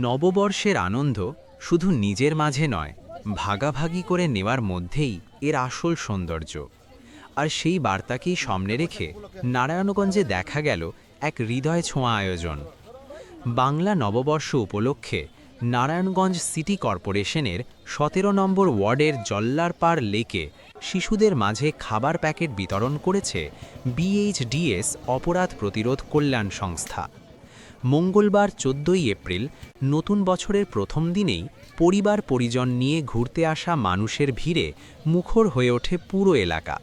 নববর্ষের আনন্দ শুধু নিজের মাঝে নয়, ভাগাভাগি করে নেওয়ার মধ্যেই এর আসল সৌন্দর্য। আর সেই বার্তাকেই সামনে রেখে নারায়ণগঞ্জে দেখা গেল এক হৃদয় ছোঁয়া আয়োজন। বাংলা নববর্ষ উপলক্ষে নারায়ণগঞ্জ সিটি কর্পোরেশনের ১৭ নম্বর ওয়ার্ডের জল্লারপাড় লেকে শিশুদের মাঝে খাবার প্যাকেট বিতরণ করেছে বিএইচডিএস অপরাধ প্রতিরোধ কল্যাণ সংস্থা। মঙ্গলবার ১৪ই এপ্রিল নতুন বছরের প্রথম দিনেই পরিবার পরিজন নিয়ে ঘুরতে আসা মানুষের ভিড়ে মুখর হয়ে ওঠে পুরো এলাকা।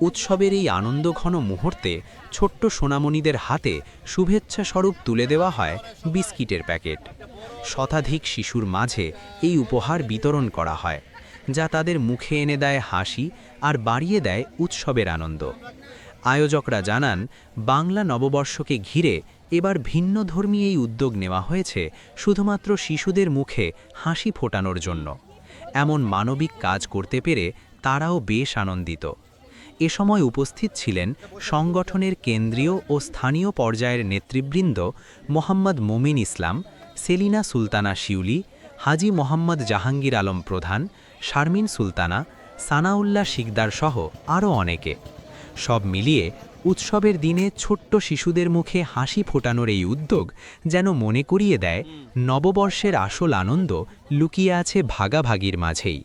উৎসবের এই আনন্দঘন মুহূর্তে ছোট্ট সোনামণিদের হাতে শুভেচ্ছা স্বরূপ তুলে দেওয়া হয় বিস্কিটের প্যাকেট। শতাধিক শিশুর মাঝে এই উপহার বিতরণ করা হয়, যা তাদের মুখে এনে দেয় হাসি আর বাড়িয়ে দেয় উৎসবের আনন্দ। আয়োজকরা জানান, বাংলা নববর্ষকে ঘিরে এবার ভিন্নধর্মী এই উদ্যোগ নেওয়া হয়েছে শুধুমাত্র শিশুদের মুখে হাসি ফোটানোর জন্য। এমন মানবিক কাজ করতে পেরে তারাও বেশ আনন্দিত। এ সময় উপস্থিত ছিলেন সংগঠনের কেন্দ্রীয় ও স্থানীয় পর্যায়ের নেতৃবৃন্দ মোহাম্মদ মমিন ইসলাম, সেলিনা সুলতানা শিউলি, হাজী মোহাম্মদ জাহাঙ্গীর আলম প্রধান, শারমিন সুলতানা, সানাউল্লাহ শিকদার সহ আরও অনেকে। সব মিলিয়ে উৎসবের দিনে ছোট্ট শিশুদের মুখে হাসি ফোটানোর এই উদ্যোগ যেন মনে করিয়ে দেয়, নববর্ষের আসল আনন্দ লুকিয়ে আছে ভাগাভাগির মাঝেই।